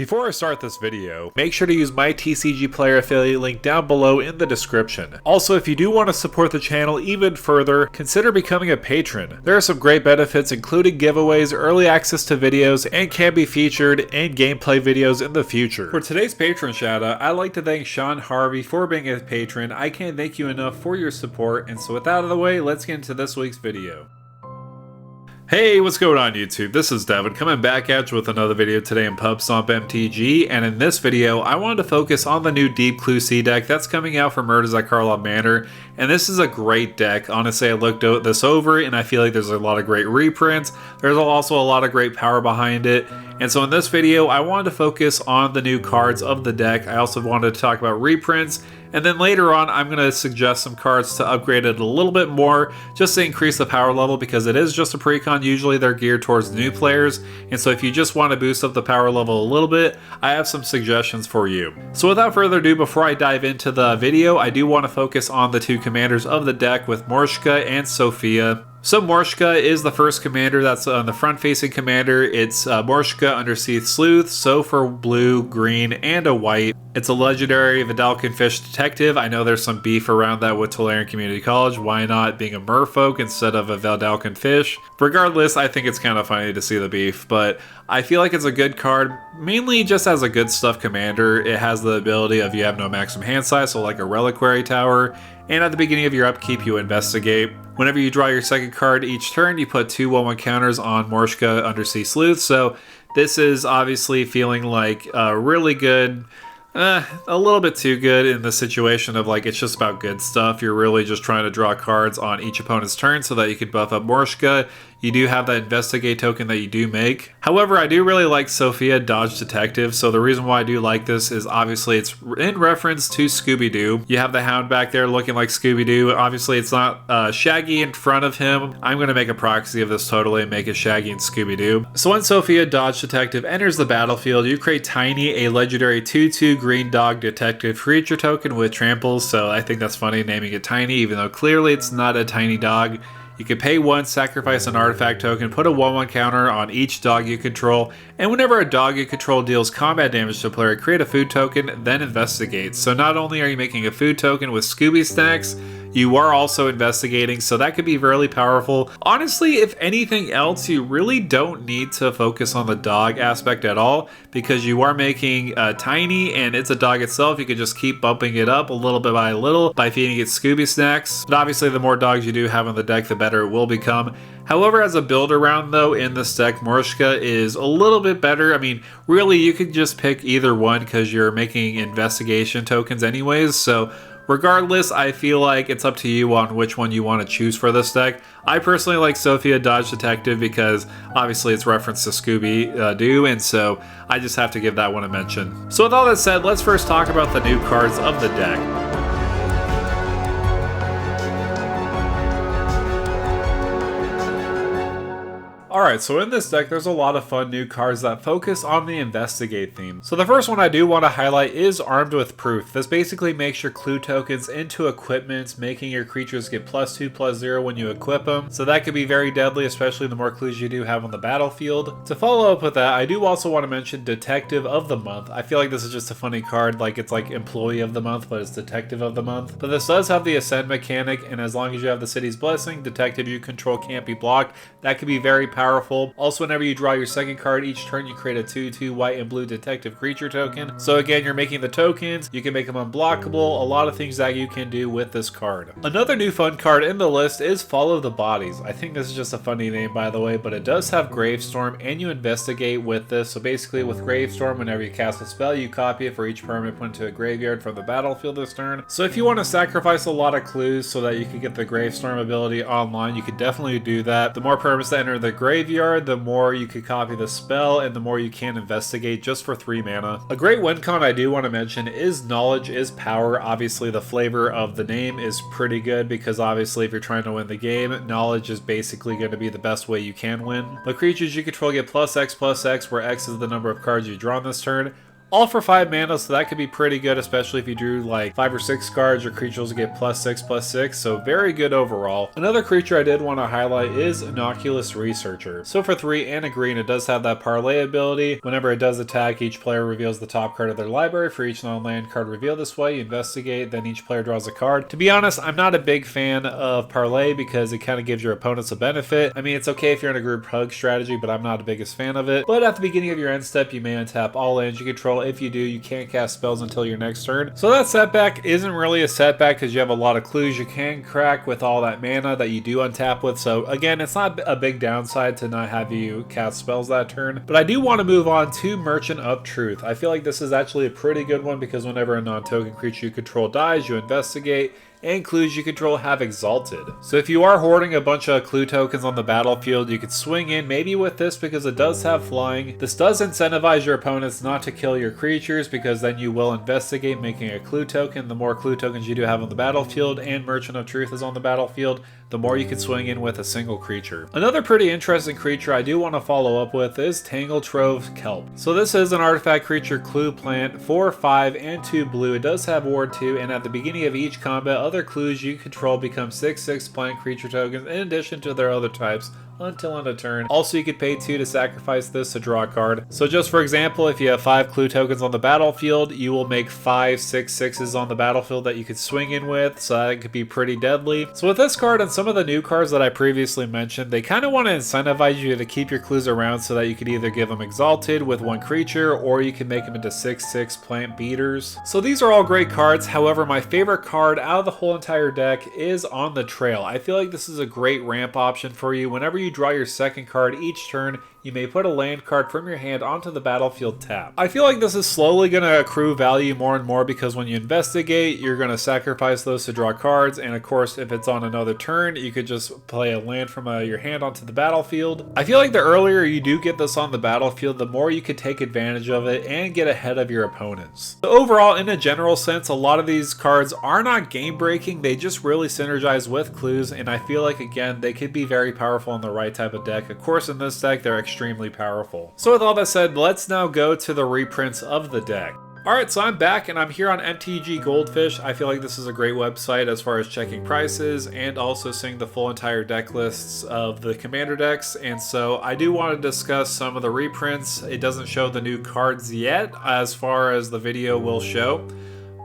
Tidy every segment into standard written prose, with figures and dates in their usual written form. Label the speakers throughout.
Speaker 1: Before I start this video, make sure to use my TCG Player affiliate link down below in the description. Also, if you do want to support the channel even further, consider becoming a patron. There are some great benefits including giveaways, early access to videos, and can be featured in gameplay videos in the future. For today's patron shout out, I'd like to thank Sean Harvey for being a patron. I can't thank you enough for your support, and so with that out of the way, let's get into this week's video. Hey, what's going on YouTube? This is Devin coming back at you with another video today in PubStomp MTG, and in this video I wanted to focus on the new Deep Clue C deck that's coming out for Murders at Karlov Manor, and this is a great deck. Honestly, I looked this over and I feel like there's a lot of great reprints. There's also a lot of great power behind it, and so in this video I wanted to focus on the new cards of the deck. I also wanted to talk about reprints, and then later on I'm going to suggest some cards to upgrade it a little bit more just to increase the power level, because it is just a Precon. Usually they're geared towards new players, and so if you just want to boost up the power level a little bit, I have some suggestions for you. So without further ado, before I dive into the video, I do want to focus on the two commanders of the deck with Morshka and Sophia. So Morshka is the first commander that's on the front-facing commander. It's Morshka Undersea Sleuth, so for blue, green, and a white. It's a legendary Vidalcan Fish Detective. I know there's some beef around that with Tolarian Community College. Why not being a merfolk instead of a Vidalcan Fish? Regardless, I think it's kind of funny to see the beef, but I feel like it's a good card, mainly just as a good stuff commander. It has the ability of you have no maximum hand size, so like a Reliquary Tower, and at the beginning of your upkeep you investigate. Whenever you draw your second card each turn, you put 2 1/1 counters on Morshka Undersea Sleuth. So this is obviously feeling like really good. A little bit too good in the situation of like it's just about good stuff. You're really just trying to draw cards on each opponent's turn so that you can buff up Morshka. You do have that investigate token that you do make. However, I do really like Sophia Dodge Detective. So the reason why I do like this is obviously it's in reference to Scooby-Doo. You have the Hound back there looking like Scooby-Doo. Obviously it's not Shaggy in front of him. I'm going to make a proxy of this totally and make it Shaggy and Scooby-Doo. So when Sophia Dodge Detective enters the battlefield, you create Tiny, a legendary 2/2 green dog detective creature token with tramples. So I think that's funny naming it Tiny, even though clearly it's not a tiny dog. You can pay 1, sacrifice an artifact token, put a 1/1 counter on each dog you control, and whenever a dog you control deals combat damage to a player, create a food token, then investigate. So not only are you making a food token with Scooby Snacks, you are also investigating, so that could be really powerful. Honestly, if anything else, you really don't need to focus on the dog aspect at all, because you are making Tiny, and it's a dog itself. You could just keep bumping it up a little bit by little by feeding it Scooby Snacks. But obviously, the more dogs you do have on the deck, the better it will become. However, as a build around though, in this deck, Morshka is a little bit better. I mean, really, you could just pick either one because you're making investigation tokens anyways, so regardless, I feel like it's up to you on which one you want to choose for this deck. I personally like Sophia Dodge Detective because obviously it's reference to Scooby-Doo, and so I just have to give that one a mention. So with all that said, let's first talk about the new cards of the deck. Alright, so in this deck there's a lot of fun new cards that focus on the investigate theme. So the first one I do want to highlight is Armed with Proof. This basically makes your clue tokens into equipment, making your creatures get +2/+0 when you equip them. So that could be very deadly, especially the more clues you do have on the battlefield. To follow up with that, I do also want to mention Detective of the Month. I feel like this is just a funny card, like it's like Employee of the Month, but it's Detective of the Month. But this does have the Ascend mechanic, and as long as you have the City's Blessing, Detective you control can't be blocked. That could be very powerful. Also, whenever you draw your second card each turn, you create a 2/2 white and blue detective creature token. So again, you're making the tokens, you can make them unblockable, a lot of things that you can do with this card. Another new fun card in the list is Follow the Bodies. I think this is just a funny name, by the way, but it does have Gravestorm, and you investigate with this. So basically with Gravestorm, whenever you cast a spell, you copy it for each permanent put into a graveyard from the battlefield this turn. So if you want to sacrifice a lot of clues so that you can get the Gravestorm ability online, you could definitely do that. The more permanents that enter the graveyard, the more you could copy the spell, and the more you can investigate just for 3 mana. A great win con I do want to mention is Knowledge is Power. Obviously the flavor of the name is pretty good, because obviously if you're trying to win the game, knowledge is basically going to be the best way you can win. But creatures you control get +X/+X, where X is the number of cards you draw on this turn. all for 5 mana, so that could be pretty good, especially if you drew like 5 or 6 cards. Your creatures will get +6/+6, so very good overall. Another creature I did want to highlight is Innocuous Researcher. So for 3 and a green, it does have that parlay ability. Whenever it does attack, each player reveals the top card of their library. For each non-land card revealed this way, you investigate, then each player draws a card. To be honest, I'm not a big fan of parlay because it kind of gives your opponents a benefit. I mean, it's okay if you're in a group hug strategy, but I'm not the biggest fan of it. But at the beginning of your end step, you may untap all lands you control. If you do, you can't cast spells until your next turn. So that setback isn't really a setback because you have a lot of clues you can crack with all that mana that you do untap with. So again, it's not a big downside to not have you cast spells that turn. But I do want to move on to Merchant of Truth. I feel like this is actually a pretty good one because whenever a non-token creature you control dies, you investigate, and clues you control have Exalted. So if you are hoarding a bunch of clue tokens on the battlefield, you could swing in maybe with this because it does have flying. This does incentivize your opponents not to kill your creatures because then you will investigate making a clue token. The more clue tokens you do have on the battlefield and Merchant of Truth is on the battlefield, the more you can swing in with a single creature. Another pretty interesting creature I do want to follow up with is Tangletrove Kelp. So this is an artifact creature clue plant, 4, 5, and 2 blue. It does have Ward 2, and at the beginning of each combat, other clues you control become 6/6 plant creature tokens in addition to their other types until end of turn. Also, you could pay 2 to sacrifice this to draw a card. So just for example, if you have 5 clue tokens on the battlefield, you will make 5 6/6s on the battlefield that you could swing in with, so that could be pretty deadly. So with this card and some of the new cards that I previously mentioned, they kind of want to incentivize you to keep your clues around so that you could either give them Exalted with 1 creature, or you can make them into 6/6 plant beaters. So these are all great cards. However, my favorite card out of the whole entire deck is On the Trail. I feel like this is a great ramp option for you. Whenever you draw your second card each turn, you may put a land card from your hand onto the battlefield tap. I feel like this is slowly going to accrue value more and more because when you investigate, you're going to sacrifice those to draw cards, and of course if it's on another turn, you could just play a land from your hand onto the battlefield. I feel like the earlier you do get this on the battlefield, the more you could take advantage of it and get ahead of your opponents. So overall, in a general sense, a lot of these cards are not game breaking, they just really synergize with clues, and I feel like again they could be very powerful in the right type of deck. Of course in this deck they're extremely powerful. So with all that said, let's now go to the reprints of the deck. Alright, so I'm back and I'm here on MTG Goldfish. I feel like this is a great website as far as checking prices and also seeing the full entire deck lists of the commander decks. And so I do want to discuss some of the reprints. It doesn't show the new cards yet as far as the video will show,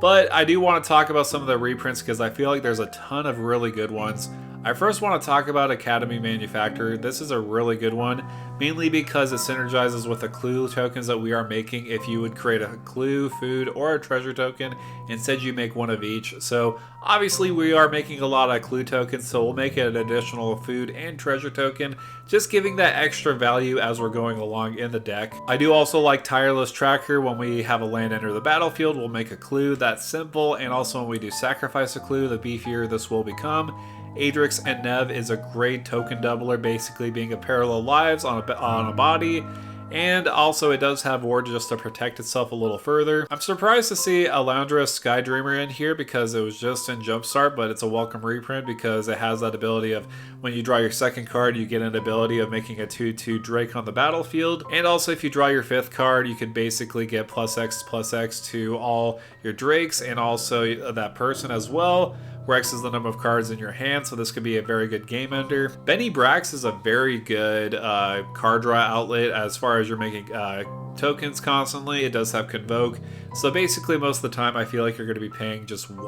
Speaker 1: but I do want to talk about some of the reprints because I feel like there's a ton of really good ones. I first want to talk about Academy Manufacturer. This is a really good one, mainly because it synergizes with the clue tokens that we are making. If you would create a clue, food, or a treasure token, instead you make one of each. So obviously we are making a lot of clue tokens, so we'll make an additional food and treasure token, just giving that extra value as we're going along in the deck. I do also like Tireless Tracker. When we have a land enter the battlefield, we'll make a clue. That's simple, and also when we do sacrifice a clue, the beefier this will become. Adrix and Nev is a great token doubler, basically being a parallel lives on a body, and also it does have ward just to protect itself a little further. I'm surprised to see Alundra Skydreamer in here because it was just in Jumpstart, but it's a welcome reprint because it has that ability of when you draw your second card, you get an ability of making a 2/2 Drake on the battlefield, and also if you draw your 5th card, you can basically get +X to all your Drakes and also that person as well, where X is the number of cards in your hand, so this could be a very good game ender. Benny Brax is a very good card draw outlet as far as you're making tokens constantly. It does have Convoke, so basically most of the time I feel like you're going to be paying just 1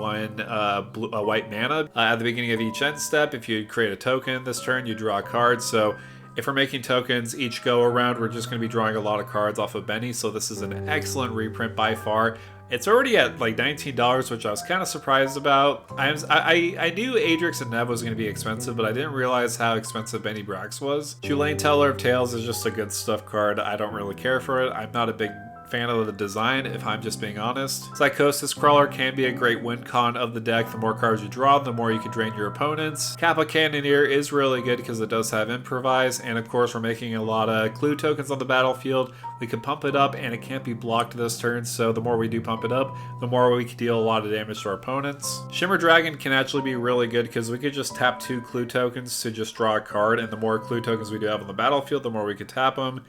Speaker 1: white mana at the beginning of each end step. If you create a token this turn, you draw a card, so if we're making tokens each go around, we're just going to be drawing a lot of cards off of Benny, so this is an excellent reprint by far. It's already at like $19, which I was kind of surprised about. I knew Adrix and Nev was going to be expensive, but I didn't realize how expensive Benny Brax was. Tulane Teller of Tales is just a good stuff card. I don't really care for it. I'm not a big fan of the design, if I'm just being honest. Psychosis Crawler can be a great win con of the deck. The more cards you draw, the more you can drain your opponents. Kappa Cannoneer is really good because it does have Improvise, and of course we're making a lot of clue tokens on the battlefield. We can pump it up and it can't be blocked this turn, so the more we do pump it up, the more we can deal a lot of damage to our opponents. Shimmer Dragon can actually be really good because we could just tap 2 clue tokens to just draw a card, and the more clue tokens we do have on the battlefield, the more we could tap them.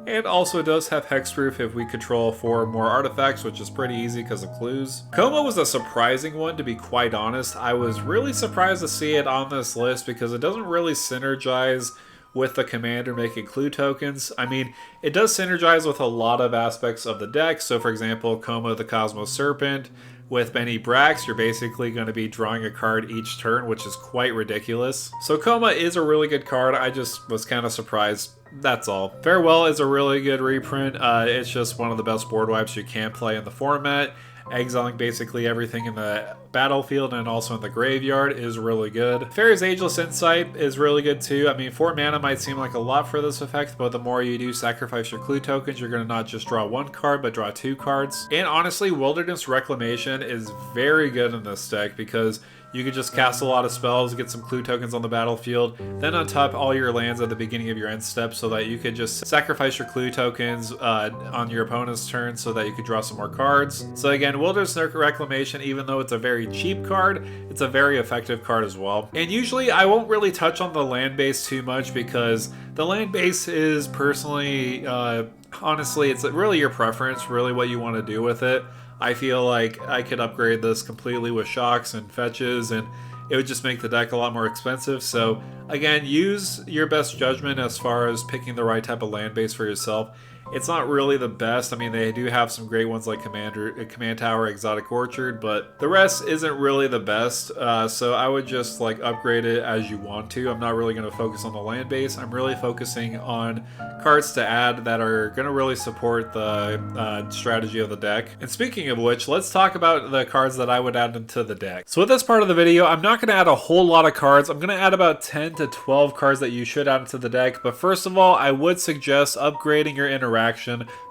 Speaker 1: And also it does have Hexproof if we control control 4 more artifacts, which is pretty easy because of clues. Coma was a surprising one, to be quite honest. I was really surprised to see it on this list because it doesn't really synergize with the commander making clue tokens. I mean, it does synergize with a lot of aspects of the deck. So for example, Coma the Cosmos Serpent. With Benny Brax, you're basically going to be drawing a card each turn, which is quite ridiculous. So Coma is a really good card. I just was kind of surprised. That's all. Farewell is a really good reprint. It's just one of the best board wipes you can play in the format. Exiling basically everything in the battlefield and also in the graveyard is really good. Fairy's Ageless Insight is really good too. I mean, 4 mana might seem like a lot for this effect, but the more you do sacrifice your clue tokens, you're going to not just draw 1 card, but draw 2 cards. And honestly, Wilderness Reclamation is very good in this deck because you could just cast a lot of spells, get some clue tokens on the battlefield, then untap all your lands at the beginning of your end step so that you could just sacrifice your clue tokens on your opponent's turn so that you could draw some more cards. So again, Wilderness Reclamation, even though it's a very cheap card, it's a very effective card as well. And usually I won't really touch on the land base too much because the land base is personally, honestly, it's really your preference, really what you want to do with it. I feel like I could upgrade this completely with shocks and fetches, and it would just make the deck a lot more expensive. So again, use your best judgment as far as picking the right type of land base for yourself. It's not really the best. I mean, they do have some great ones like Command Tower, Exotic Orchard, but the rest isn't really the best. So I would just like upgrade it as you want to. I'm not really going to focus on the land base. I'm really focusing on cards to add that are going to really support the strategy of the deck. And speaking of which, let's talk about the cards that I would add into the deck. So with this part of the video, I'm not going to add a whole lot of cards. I'm going to add about 10 to 12 cards that you should add into the deck. But first of all, I would suggest upgrading your interaction.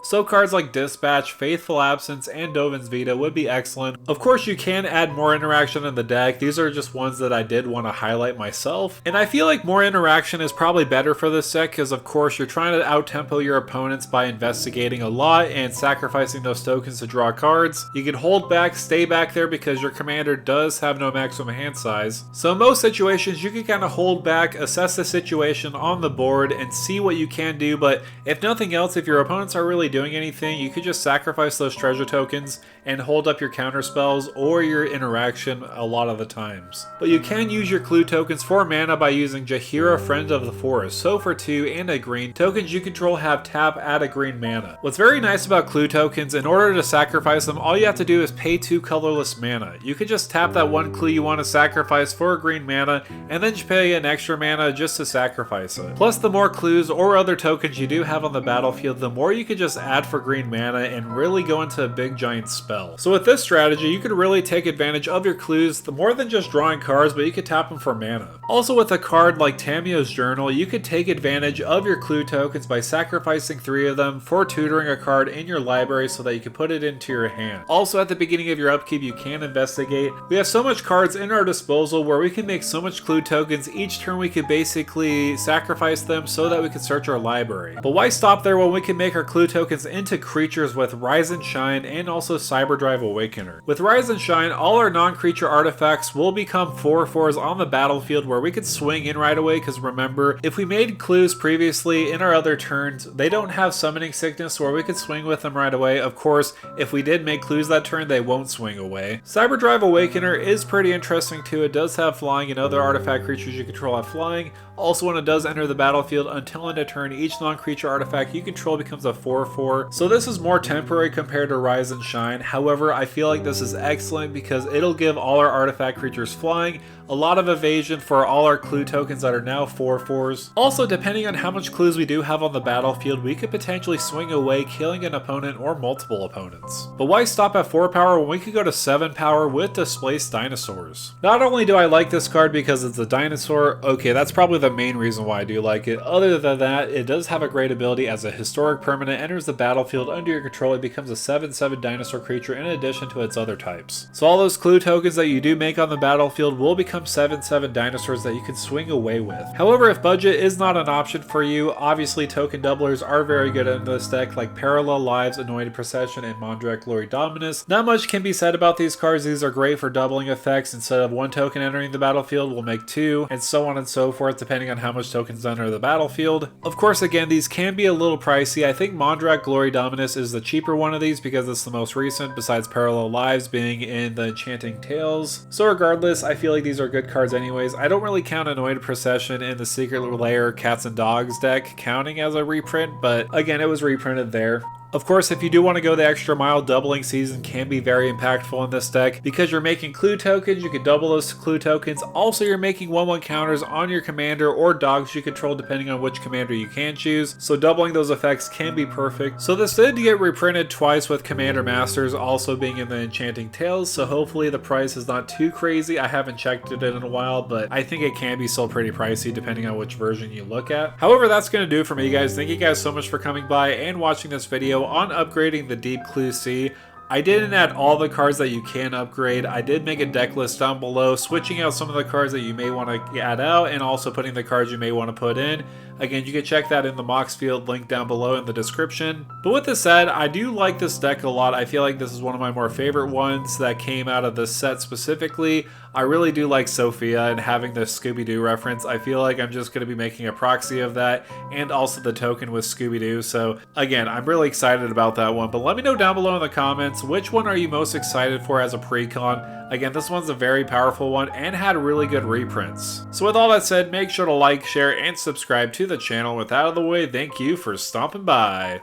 Speaker 1: So cards like Dispatch, Faithful Absence, and Dovin's Veto would be excellent. Of course, you can add more interaction in the deck. These are just ones that I did want to highlight myself. And I feel like more interaction is probably better for this deck because, of course, you're trying to out-tempo your opponents by investigating a lot and sacrificing those tokens to draw cards. You can hold back, stay back there because your commander does have no maximum hand size. So in most situations, you can kind of hold back, assess the situation on the board, and see what you can do. But if nothing else, if your opponents aren't really doing anything, you could just sacrifice those treasure tokens and hold up your counter spells or your interaction a lot of the times. But you can use your clue tokens for mana by using Jaheira, Friend of the Forest. So for 2 and a green, tokens you control have tap, add a green mana. What's very nice about clue tokens, in order to sacrifice them, all you have to do is pay 2 colorless mana. You could just tap that 1 clue you want to sacrifice for a green mana and then just pay an extra mana just to sacrifice it. Plus, the more clues or other tokens you do have on the battlefield, the more you could just add for green mana and really go into a big giant spell. So with this strategy, you could really take advantage of your clues, more than just drawing cards, but you could tap them for mana. Also with a card like Tamio's Journal, you could take advantage of your clue tokens by sacrificing 3 of them for tutoring a card in your library so that you can put it into your hand. Also at the beginning of your upkeep, you can investigate. We have so much cards in our disposal where we can make so much clue tokens, each turn we could basically sacrifice them so that we can search our library. But why stop there when we can make our clue tokens into creatures with Rise and Shine and also Cyberdrive Awakener. With Rise and Shine, all our non-creature artifacts will become 4/4s on the battlefield where we could swing in right away, because remember, if we made clues previously in our other turns, they don't have Summoning Sickness where we could swing with them right away. Of course, if we did make clues that turn, they won't swing away. Cyberdrive Awakener is pretty interesting too. It does have flying and other artifact creatures you control have flying. Also, when it does enter the battlefield, until end of turn, each non-creature artifact you control becomes a 4/4. So this is more temporary compared to Rise and Shine. However, I feel like this is excellent because it'll give all our artifact creatures flying, a lot of evasion for all our clue tokens that are now 4/4s. Also, depending on how much clues we do have on the battlefield, we could potentially swing away, killing an opponent or multiple opponents. But why stop at 4 power when we could go to 7 power with Displaced Dinosaurs? Not only do I like this card because it's a dinosaur, okay, that's probably the main reason why I do like it. Other than that, it does have a great ability. As a historic permanent enters the battlefield under your control, it becomes a 7/7 dinosaur creature in addition to its other types. So all those clue tokens that you do make on the battlefield will become 7/7 dinosaurs that you can swing away with. However, if budget is not an option for you, obviously token doublers are very good in this deck, like Parallel Lives, Anointed Procession, and Mondrak Glory Dominus. Not much can be said about these cards. These are great for doubling effects. Instead of 1 token entering the battlefield, we'll make 2, and so on and so forth, depending depending on how much tokens enter the battlefield. Of course, again, these can be a little pricey. I think Mondrak Glory Dominus is the cheaper one of these because it's the most recent, besides Parallel Lives being in the Enchanting Tales. So regardless, I feel like these are good cards anyways. I don't really count Anointed Procession in the Secret Lair Cats and Dogs deck counting as a reprint, but again, it was reprinted there. Of course, if you do want to go the extra mile, doubling Season can be very impactful in this deck. Because you're making clue tokens, you can double those clue tokens. Also, you're making 1/1 counters on your commander or dogs you control depending on which commander you can choose. So doubling those effects can be perfect. So this did get reprinted twice with Commander Masters also being in the Enchanting Tales. So hopefully the price is not too crazy. I haven't checked it in a while, but I think it can be still pretty pricey depending on which version you look at. However, that's going to do it for me, guys. Thank you guys so much for coming by and watching this video on upgrading the Deep Clue Sea. I didn't add all the cards that you can upgrade. I did make a deck list down below, switching out some of the cards that you may want to add out and also putting the cards you may want to put in. Again, you can check that in the Mox Field link down below in the description. But with this said, I do like this deck a lot. I feel like this is one of my more favorite ones that came out of this set specifically. I really do like Sophia and having the Scooby-Doo reference. I feel like I'm just going to be making a proxy of that and also the token with Scooby-Doo. So again, I'm really excited about that one. But let me know down below in the comments, which one are you most excited for as a Precon? Again, this one's a very powerful one and had really good reprints. So with all that said, make sure to like, share, and subscribe to the channel. With that out of the way, thank you for stopping by.